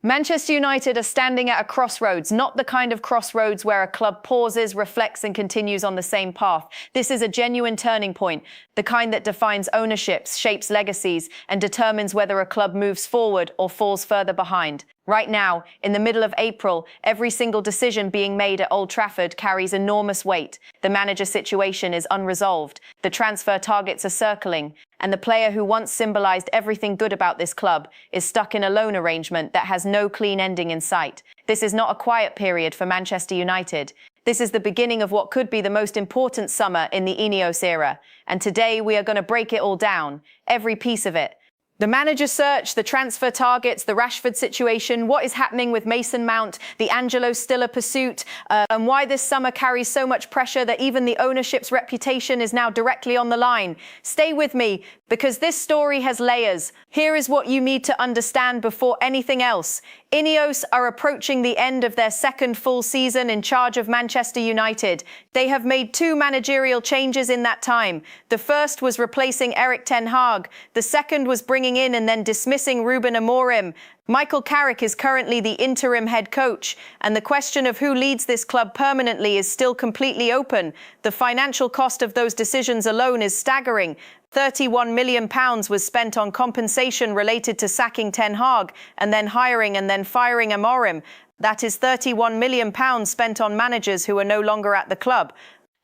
Manchester United are standing at a crossroads, not the kind of crossroads where a club pauses, reflects and continues on the same path. This is a genuine turning point, the kind that defines ownerships, shapes legacies, and determines whether a club moves forward or falls further behind. Right now, in the middle of April, every single decision being made at Old Trafford carries enormous weight. The manager situation is unresolved, the transfer targets are circling, and the player who once symbolized everything good about this club is stuck in a loan arrangement that has no clean ending in sight. This is not a quiet period for Manchester United. This is the beginning of what could be the most important summer in the Ineos era. And today we are going to break it all down, every piece of it. The manager search, the transfer targets, the Rashford situation, what is happening with Mason Mount, the Angelo Stiller pursuit, and why this summer carries so much pressure that even the ownership's reputation is now directly on the line. Stay with me, because this story has layers. Here is what you need to understand before anything else. Ineos are approaching the end of their second full season in charge of Manchester United. They have made 2 managerial changes in that time. The first was replacing Erik ten Hag. The second was bringing in and then dismissing Ruben Amorim. Michael Carrick is currently the interim head coach, and the question of who leads this club permanently is still completely open. The financial cost of those decisions alone is staggering. £31 million was spent on compensation related to sacking Ten Hag and then hiring and then firing Amorim. That is £31 million spent on managers who are no longer at the club.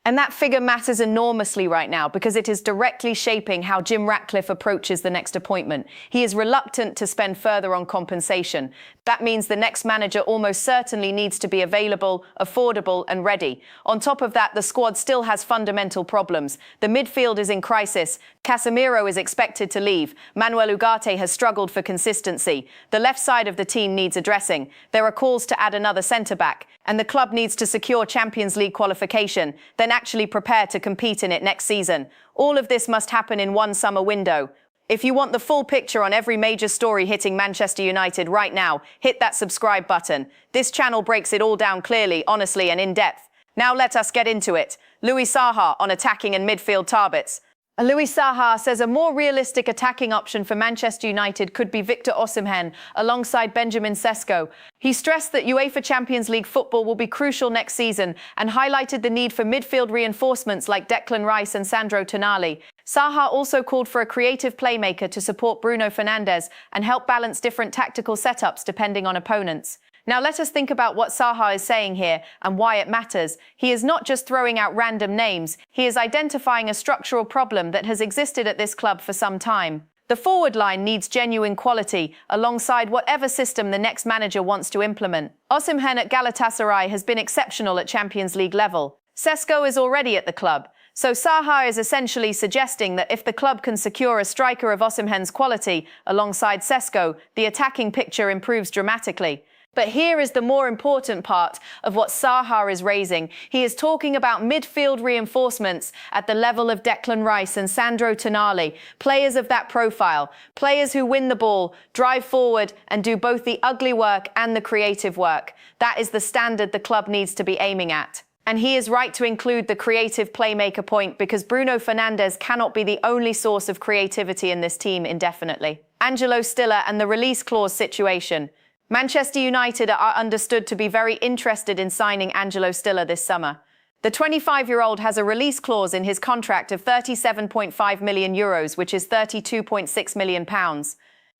And that figure matters enormously right now because it is directly shaping how Jim Ratcliffe approaches the next appointment. He is reluctant to spend further on compensation. That means the next manager almost certainly needs to be available, affordable and ready. On top of that, the squad still has fundamental problems. The midfield is in crisis. Casemiro is expected to leave. Manuel Ugarte has struggled for consistency. The left side of the team needs addressing. There are calls to add another centre-back. And the club needs to secure Champions League qualification, then actually prepare to compete in it next season. All of this must happen in one summer window. If you want the full picture on every major story hitting Manchester United right now, hit that subscribe button. This channel breaks it all down clearly, honestly and in depth. Now let us get into it. Louis Saha on attacking and midfield targets. Louis Saha says a more realistic attacking option for Manchester United could be Victor Osimhen alongside Benjamin Sesko. He stressed that UEFA Champions League football will be crucial next season and highlighted the need for midfield reinforcements like Declan Rice and Sandro Tonali. Saha also called for a creative playmaker to support Bruno Fernandes and help balance different tactical setups depending on opponents. Now let us think about what Saha is saying here and why it matters. He is not just throwing out random names, he is identifying a structural problem that has existed at this club for some time. The forward line needs genuine quality, alongside whatever system the next manager wants to implement. Osimhen at Galatasaray has been exceptional at Champions League level. Sesko is already at the club. So Saha is essentially suggesting that if the club can secure a striker of Osimhen's quality alongside Sesko, the attacking picture improves dramatically. But here is the more important part of what Saha is raising. He is talking about midfield reinforcements at the level of Declan Rice and Sandro Tonali, players of that profile, players who win the ball, drive forward and do both the ugly work and the creative work. That is the standard the club needs to be aiming at. And he is right to include the creative playmaker point because Bruno Fernandes cannot be the only source of creativity in this team indefinitely. Angelo Stiller and the release clause situation. Manchester United are understood to be very interested in signing Angelo Stiller this summer. The 25-year-old has a release clause in his contract of €37.5 million, which is £32.6 million.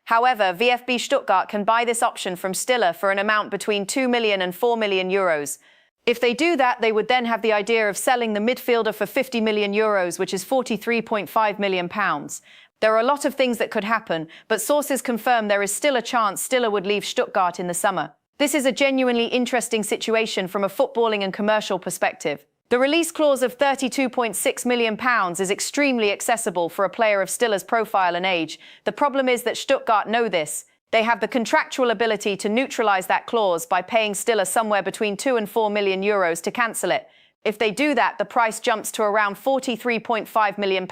However, VfB Stuttgart can buy this option from Stiller for an amount between €2 million and €4 million. If they do that, they would then have the idea of selling the midfielder for €50 million, which is £43.5 million. There are a lot of things that could happen, but sources confirm there is still a chance Stiller would leave Stuttgart in the summer. This is a genuinely interesting situation from a footballing and commercial perspective. The release clause of £32.6 million is extremely accessible for a player of Stiller's profile and age. The problem is that Stuttgart know this. They have the contractual ability to neutralise that clause by paying Stiller somewhere between €2 and €4 million to cancel it. If they do that, the price jumps to around £43.5 million.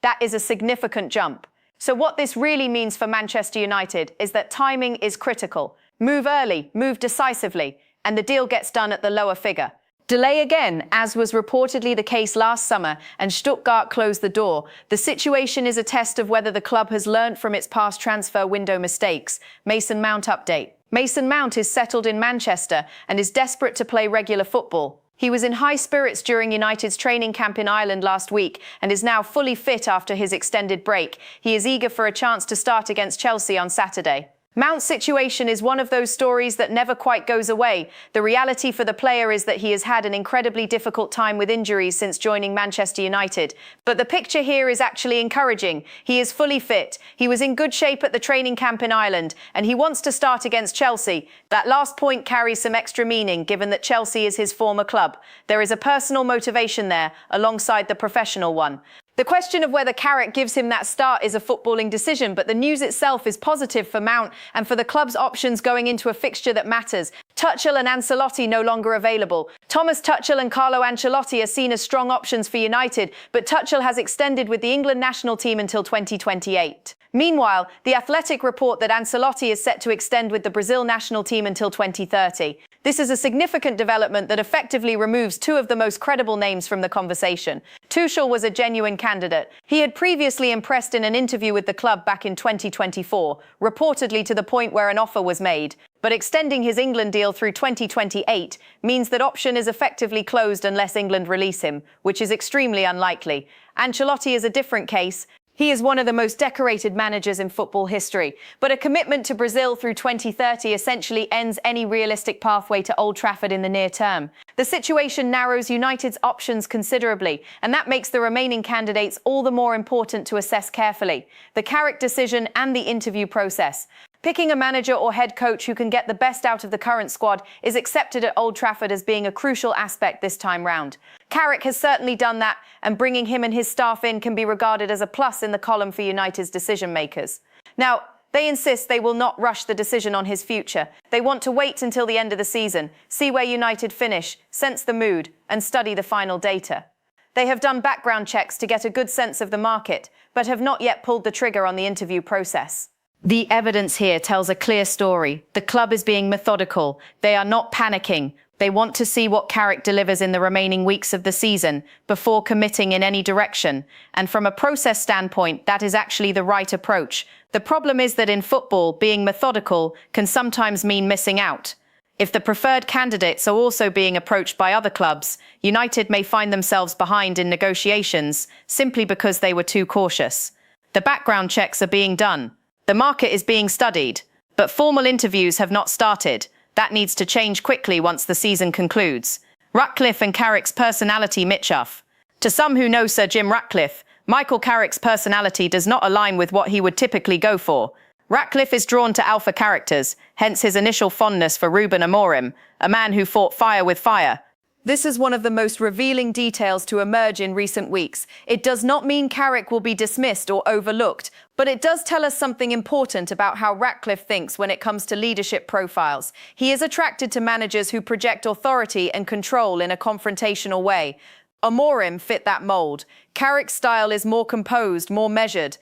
That is a significant jump. So what this really means for Manchester United is that timing is critical. Move early, move decisively, and the deal gets done at the lower figure. Delay again, as was reportedly the case last summer, and Stuttgart closed the door. The situation is a test of whether the club has learned from its past transfer window mistakes. Mason Mount update. Mason Mount is settled in Manchester and is desperate to play regular football. He was in high spirits during United's training camp in Ireland last week and is now fully fit after his extended break. He is eager for a chance to start against Chelsea on Saturday. Mount's situation is one of those stories that never quite goes away. The reality for the player is that he has had an incredibly difficult time with injuries since joining Manchester United. But the picture here is actually encouraging. He is fully fit. He was in good shape at the training camp in Ireland, and he wants to start against Chelsea. That last point carries some extra meaning, given that Chelsea is his former club. There is a personal motivation there, alongside the professional one. The question of whether Carrick gives him that start is a footballing decision, but the news itself is positive for Mount and for the club's options going into a fixture that matters. Tuchel and Ancelotti no longer available. Thomas Tuchel and Carlo Ancelotti are seen as strong options for United, but Tuchel has extended with the England national team until 2028. Meanwhile, The Athletic report that Ancelotti is set to extend with the Brazil national team until 2030. This is a significant development that effectively removes two of the most credible names from the conversation. Tuchel was a genuine candidate. He had previously impressed in an interview with the club back in 2024, reportedly to the point where an offer was made. But extending his England deal through 2028 means that option is effectively closed unless England release him, which is extremely unlikely. Ancelotti is a different case. He is one of the most decorated managers in football history, but a commitment to Brazil through 2030 essentially ends any realistic pathway to Old Trafford in the near term. The situation narrows United's options considerably, and that makes the remaining candidates all the more important to assess carefully. The Carrick decision and the interview process. Picking a manager or head coach who can get the best out of the current squad is accepted at Old Trafford as being a crucial aspect this time round. Carrick has certainly done that, and bringing him and his staff in can be regarded as a plus in the column for United's decision makers. Now, they insist they will not rush the decision on his future. They want to wait until the end of the season, see where United finish, sense the mood, and study the final data. They have done background checks to get a good sense of the market, but have not yet pulled the trigger on the interview process. The evidence here tells a clear story. The club is being methodical. They are not panicking. They want to see what Carrick delivers in the remaining weeks of the season before committing in any direction. And from a process standpoint, that is actually the right approach. The problem is that in football, being methodical can sometimes mean missing out. If the preferred candidates are also being approached by other clubs, United may find themselves behind in negotiations simply because they were too cautious. The background checks are being done. The market is being studied, but formal interviews have not started. That needs to change quickly once the season concludes. Ratcliffe and Carrick's personality match-up. To some who know Sir Jim Ratcliffe, Michael Carrick's personality does not align with what he would typically go for. Ratcliffe is drawn to alpha characters, hence his initial fondness for Ruben Amorim, a man who fought fire with fire. This is one of the most revealing details to emerge in recent weeks. It does not mean Carrick will be dismissed or overlooked, but it does tell us something important about how Ratcliffe thinks when it comes to leadership profiles. He is attracted to managers who project authority and control in a confrontational way. Amorim fit that mold. Carrick's style is more composed, more measured.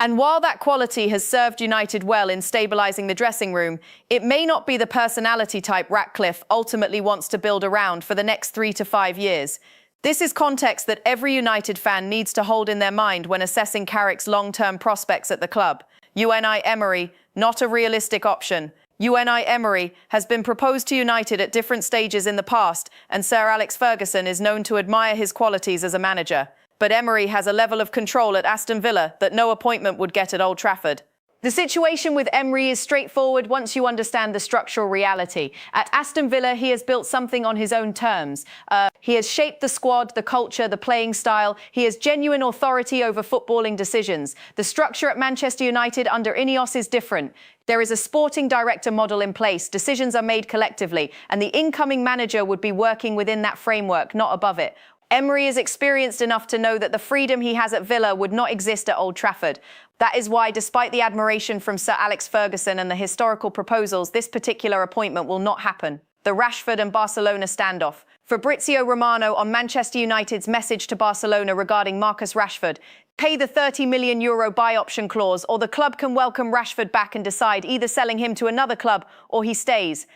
And while that quality has served United well in stabilising the dressing room, it may not be the personality type Ratcliffe ultimately wants to build around for the next 3 to 5 years. This is context that every United fan needs to hold in their mind when assessing Carrick's long-term prospects at the club. Unai Emery, not a realistic option. Unai Emery has been proposed to United at different stages in the past, and Sir Alex Ferguson is known to admire his qualities as a manager. But Emery has a level of control at Aston Villa that no appointment would get at Old Trafford. The situation with Emery is straightforward once you understand the structural reality. At Aston Villa, he has built something on his own terms. He has shaped the squad, the culture, the playing style. He has genuine authority over footballing decisions. The structure at Manchester United under Ineos is different. There is a sporting director model in place. Decisions are made collectively, and the incoming manager would be working within that framework, not above it. Emery is experienced enough to know that the freedom he has at Villa would not exist at Old Trafford. That is why, despite the admiration from Sir Alex Ferguson and the historical proposals, this particular appointment will not happen. The Rashford and Barcelona standoff. Fabrizio Romano on Manchester United's message to Barcelona regarding Marcus Rashford. Pay the €30 million buy option clause, or the club can welcome Rashford back and decide either selling him to another club or he stays.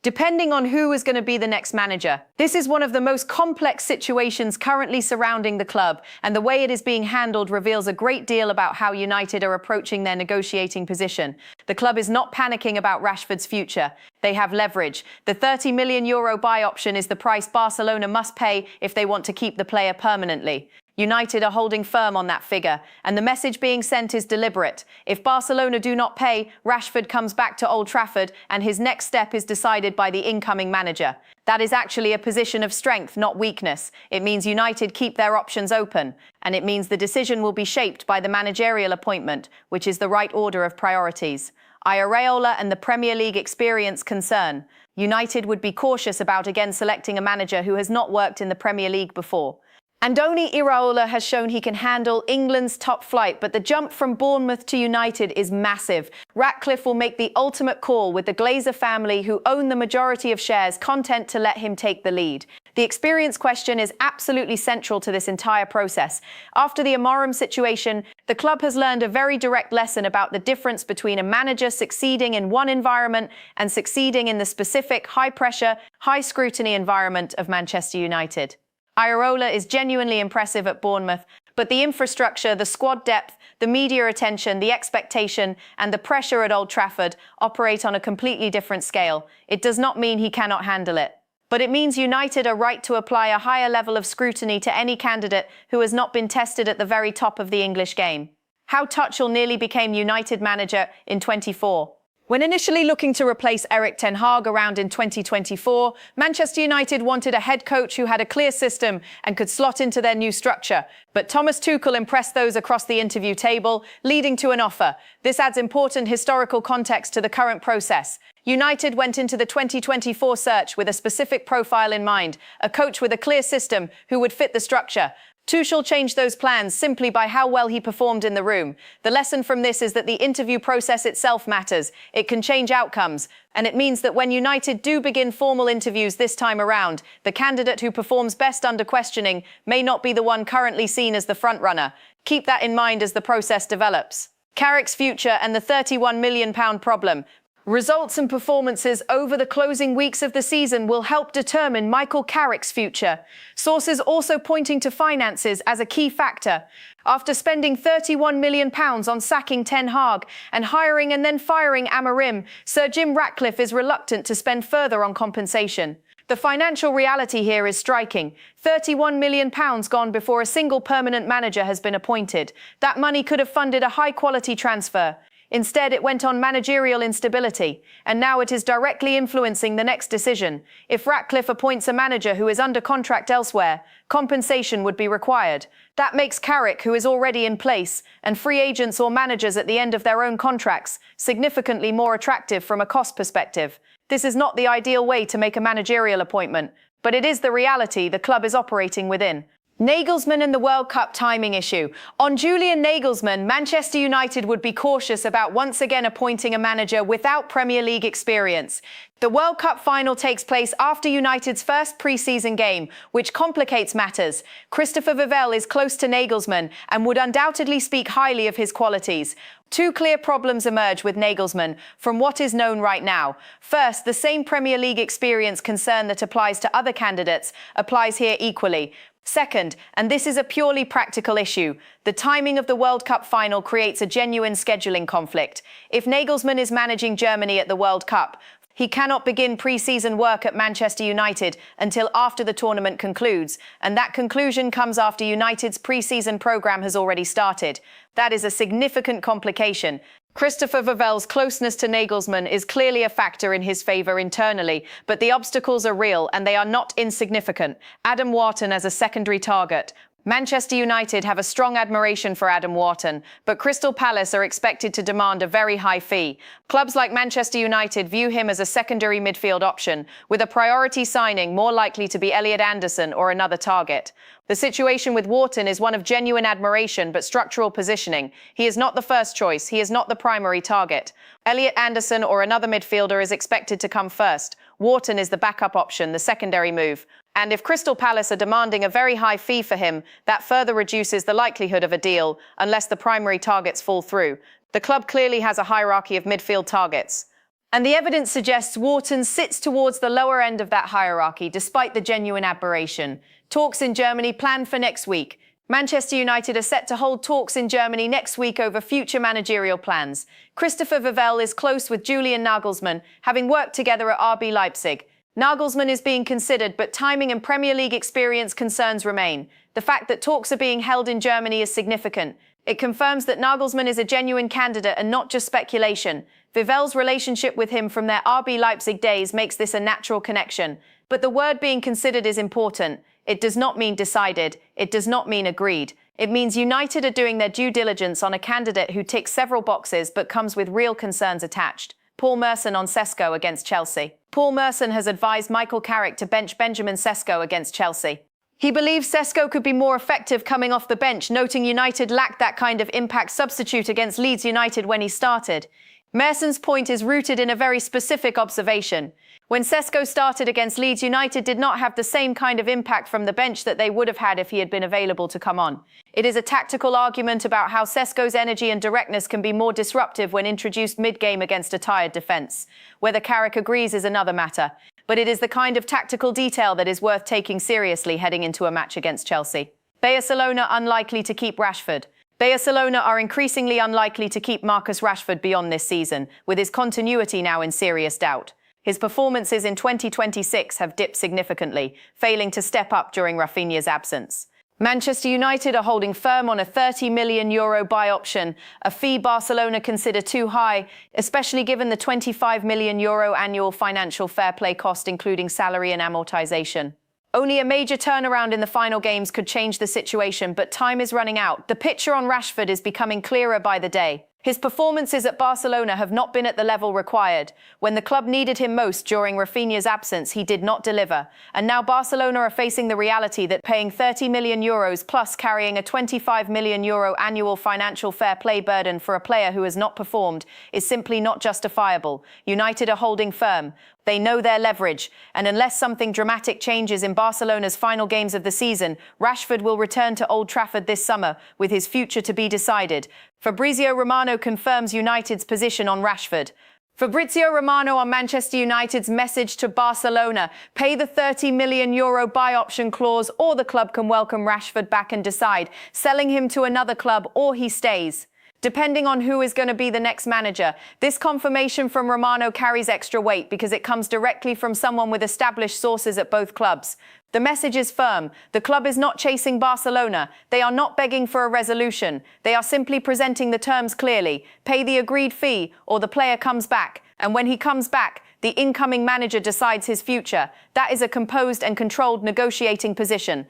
depending on who is going to be the next manager. This is one of the most complex situations currently surrounding the club, and the way it is being handled reveals a great deal about how United are approaching their negotiating position. The club is not panicking about Rashford's future. They have leverage. The €30 million buy option is the price Barcelona must pay if they want to keep the player permanently. United are holding firm on that figure, and the message being sent is deliberate. If Barcelona do not pay, Rashford comes back to Old Trafford, and his next step is decided by the incoming manager. That is actually a position of strength, not weakness. It means United keep their options open, and it means the decision will be shaped by the managerial appointment, which is the right order of priorities. Iraola and the Premier League experience concern. United would be cautious about again selecting a manager who has not worked in the Premier League before. Andoni Iraola has shown he can handle England's top flight, but the jump from Bournemouth to United is massive. Ratcliffe will make the ultimate call, with the Glazer family, who own the majority of shares, content to let him take the lead. The experience question is absolutely central to this entire process. After the Amorim situation, the club has learned a very direct lesson about the difference between a manager succeeding in one environment and succeeding in the specific high-pressure, high-scrutiny environment of Manchester United. Iraola is genuinely impressive at Bournemouth, but the infrastructure, the squad depth, the media attention, the expectation, and the pressure at Old Trafford operate on a completely different scale. It does not mean he cannot handle it, but it means United are right to apply a higher level of scrutiny to any candidate who has not been tested at the very top of the English game. How Tuchel nearly became United manager in 24. When initially looking to replace Erik ten Hag around in 2024, Manchester United wanted a head coach who had a clear system and could slot into their new structure. But Thomas Tuchel impressed those across the interview table, leading to an offer. This adds important historical context to the current process. United went into the 2024 search with a specific profile in mind, a coach with a clear system who would fit the structure. Tuchel changed those plans simply by how well he performed in the room. The lesson from this is that the interview process itself matters. It can change outcomes, and it means that when United do begin formal interviews this time around, the candidate who performs best under questioning may not be the one currently seen as the frontrunner. Keep that in mind as the process develops. Carrick's future and the £31 million problem. Results and performances over the closing weeks of the season will help determine Michael Carrick's future. Sources also pointing to finances as a key factor. After spending £31 million on sacking Ten Hag and hiring and then firing Amorim, Sir Jim Ratcliffe is reluctant to spend further on compensation. The financial reality here is striking. £31 million gone before a single permanent manager has been appointed. That money could have funded a high-quality transfer. Instead, it went on managerial instability, and now it is directly influencing the next decision. If Ratcliffe appoints a manager who is under contract elsewhere, compensation would be required. That makes Carrick, who is already in place, and free agents or managers at the end of their own contracts, significantly more attractive from a cost perspective. This is not the ideal way to make a managerial appointment, but it is the reality the club is operating within. Nagelsmann and the World Cup timing issue. On Julian Nagelsmann, Manchester United would be cautious about once again appointing a manager without Premier League experience. The World Cup final takes place after United's first pre-season game, which complicates matters. Christopher Vivell is close to Nagelsmann and would undoubtedly speak highly of his qualities. Two clear problems emerge with Nagelsmann from what is known right now. First, the same Premier League experience concern that applies to other candidates applies here equally. Second, and this is a purely practical issue, the timing of the World Cup final creates a genuine scheduling conflict. If Nagelsmann is managing Germany at the World Cup, he cannot begin pre-season work at Manchester United until after the tournament concludes, and that conclusion comes after United's pre-season programme has already started. That is a significant complication. Christopher Vivell's closeness to Nagelsmann is clearly a factor in his favour internally, but the obstacles are real and they are not insignificant. Adam Wharton as a secondary target. Manchester United have a strong admiration for Adam Wharton, but Crystal Palace are expected to demand a very high fee. Clubs like Manchester United view him as a secondary midfield option, with a priority signing more likely to be Elliot Anderson or another target. The situation with Wharton is one of genuine admiration but structural positioning. He is not the first choice, he is not the primary target. Elliot Anderson or another midfielder is expected to come first. Wharton is the backup option, the secondary move. And if Crystal Palace are demanding a very high fee for him, that further reduces the likelihood of a deal unless the primary targets fall through. The club clearly has a hierarchy of midfield targets. And the evidence suggests Wharton sits towards the lower end of that hierarchy, despite the genuine aberration. Talks in Germany planned for next week. Manchester United are set to hold talks in Germany next week over future managerial plans. Christopher Vivell is close with Julian Nagelsmann, having worked together at RB Leipzig. Nagelsmann is being considered, but timing and Premier League experience concerns remain. The fact that talks are being held in Germany is significant. It confirms that Nagelsmann is a genuine candidate and not just speculation. Vivell's relationship with him from their RB Leipzig days makes this a natural connection. But the word being considered is important. It does not mean decided. It does not mean agreed. It means United are doing their due diligence on a candidate who ticks several boxes but comes with real concerns attached. Paul Merson on Sesko against Chelsea. Paul Merson has advised Michael Carrick to bench Benjamin Sesko against Chelsea. He believes Sesko could be more effective coming off the bench, noting United lacked that kind of impact substitute against Leeds United when he started. Merson's point is rooted in a very specific observation. When Sesko started against Leeds, United did not have the same kind of impact from the bench that they would have had if he had been available to come on. It is a tactical argument about how Sesko's energy and directness can be more disruptive when introduced mid-game against a tired defence. Whether Carrick agrees is another matter, but it is the kind of tactical detail that is worth taking seriously heading into a match against Chelsea. Barcelona unlikely to keep Rashford. Barcelona are increasingly unlikely to keep Marcus Rashford beyond this season, with his continuity now in serious doubt. His performances in 2026 have dipped significantly, failing to step up during Rafinha's absence. Manchester United are holding firm on a €30 million buy option, a fee Barcelona consider too high, especially given the €25 million annual financial fair play cost, including salary and amortization. Only a major turnaround in the final games could change the situation, but time is running out. The picture on Rashford is becoming clearer by the day. His performances at Barcelona have not been at the level required. When the club needed him most during Rafinha's absence, he did not deliver. And now Barcelona are facing the reality that paying €30 million plus carrying a €25 million annual financial fair play burden for a player who has not performed is simply not justifiable. United are holding firm. They know their leverage, and unless something dramatic changes in Barcelona's final games of the season, Rashford will return to Old Trafford this summer, with his future to be decided. Fabrizio Romano confirms United's position on Rashford. Fabrizio Romano on Manchester United's message to Barcelona: pay the €30 million buy option clause, or the club can welcome Rashford back and decide, selling him to another club or he stays. Depending on who is going to be the next manager, this confirmation from Romano carries extra weight because it comes directly from someone with established sources at both clubs. The message is firm. The club is not chasing Barcelona. They are not begging for a resolution. They are simply presenting the terms clearly. Pay the agreed fee or the player comes back. And when he comes back, the incoming manager decides his future. That is a composed and controlled negotiating position.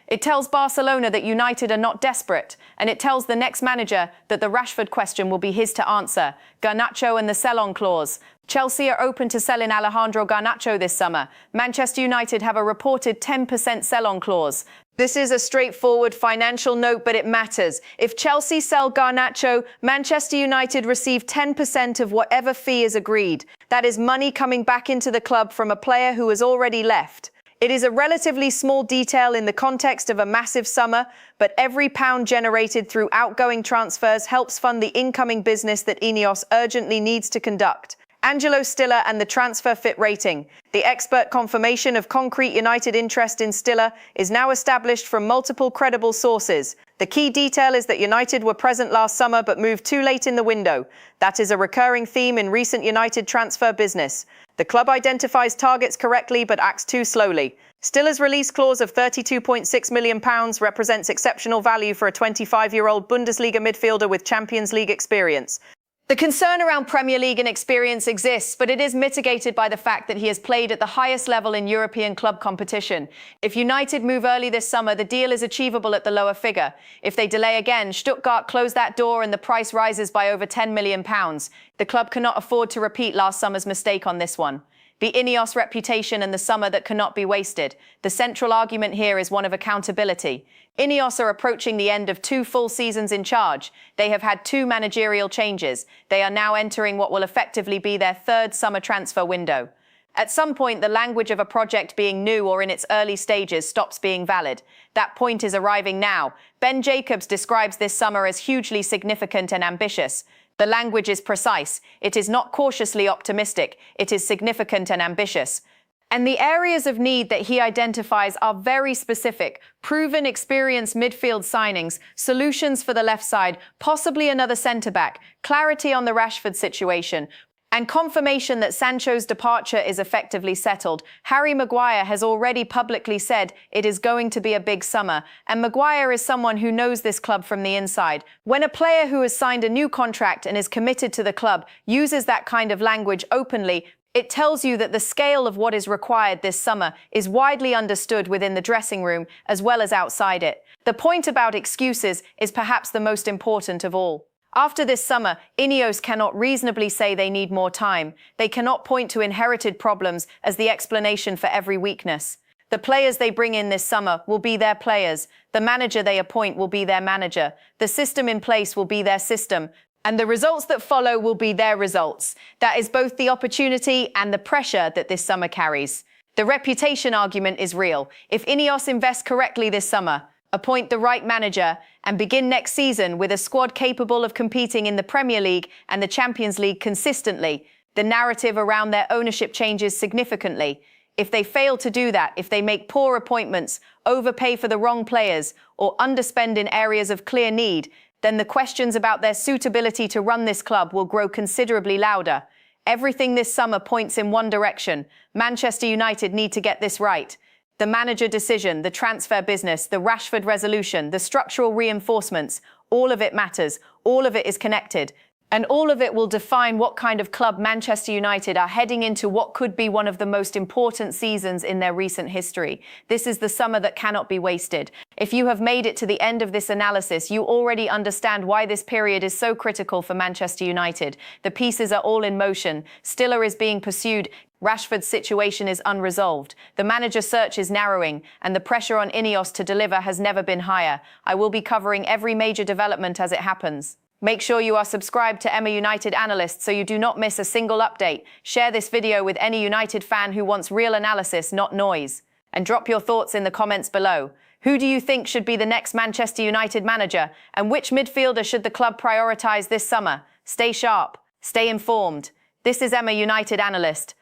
It tells Barcelona that United are not desperate, and it tells the next manager that the Rashford question will be his to answer. Garnacho and the sell-on clause. Chelsea are open to selling Alejandro Garnacho this summer. Manchester United have a reported 10% sell-on clause. This is a straightforward financial note, but it matters. If Chelsea sell Garnacho, Manchester United receive 10% of whatever fee is agreed. That is money coming back into the club from a player who has already left. It is a relatively small detail in the context of a massive summer, but every pound generated through outgoing transfers helps fund the incoming business that Ineos urgently needs to conduct. Angelo Stiller and the transfer fit rating. The expert confirmation of concrete United interest in Stiller is now established from multiple credible sources. The key detail is that United were present last summer but moved too late in the window. That is a recurring theme in recent United transfer business. The club identifies targets correctly but acts too slowly. Stiller's release clause of £32.6 million represents exceptional value for a 25-year-old Bundesliga midfielder with Champions League experience. The concern around Premier League and experience exists, but it is mitigated by the fact that he has played at the highest level in European club competition. If United move early this summer, the deal is achievable at the lower figure. If they delay again, Stuttgart close that door and the price rises by over £10 million. The club cannot afford to repeat last summer's mistake on this one. The Ineos reputation and the summer that cannot be wasted. The central argument here is one of accountability. Ineos are approaching the end of 2 full seasons in charge. They have had 2 managerial changes. They are now entering what will effectively be their 3rd summer transfer window. At some point, the language of a project being new or in its early stages stops being valid. That point is arriving now. Ben Jacobs describes this summer as hugely significant and ambitious. The language is precise. It is not cautiously optimistic. It is significant and ambitious. And the areas of need that he identifies are very specific: proven, experienced midfield signings, solutions for the left side, possibly another centre-back, clarity on the Rashford situation, and confirmation that Sancho's departure is effectively settled. Harry Maguire has already publicly said it is going to be a big summer, and Maguire is someone who knows this club from the inside. When a player who has signed a new contract and is committed to the club uses that kind of language openly, it tells you that the scale of what is required this summer is widely understood within the dressing room as well as outside it. The point about excuses is perhaps the most important of all. After this summer, Ineos cannot reasonably say they need more time. They cannot point to inherited problems as the explanation for every weakness. The players they bring in this summer will be their players. The manager they appoint will be their manager. The system in place will be their system. And the results that follow will be their results. That is both the opportunity and the pressure that this summer carries. The reputation argument is real. If Ineos invest correctly this summer, appoint the right manager, and begin next season with a squad capable of competing in the Premier League and the Champions League consistently, the narrative around their ownership changes significantly. If they fail to do that, if they make poor appointments, overpay for the wrong players, or underspend in areas of clear need, then the questions about their suitability to run this club will grow considerably louder. Everything this summer points in one direction. Manchester United need to get this right. The manager decision, the transfer business, the Rashford resolution, the structural reinforcements, all of it matters. All of it is connected. And all of it will define what kind of club Manchester United are heading into what could be one of the most important seasons in their recent history. This is the summer that cannot be wasted. If you have made it to the end of this analysis, you already understand why this period is so critical for Manchester United. The pieces are all in motion. Stiller is being pursued. Rashford's situation is unresolved. The manager search is narrowing, and the pressure on Ineos to deliver has never been higher. I will be covering every major development as it happens. Make sure you are subscribed to Emma United Analyst so you do not miss a single update. Share this video with any United fan who wants real analysis, not noise. And drop your thoughts in the comments below. Who do you think should be the next Manchester United manager? And which midfielder should the club prioritise this summer? Stay sharp. Stay informed. This is Emma United Analyst.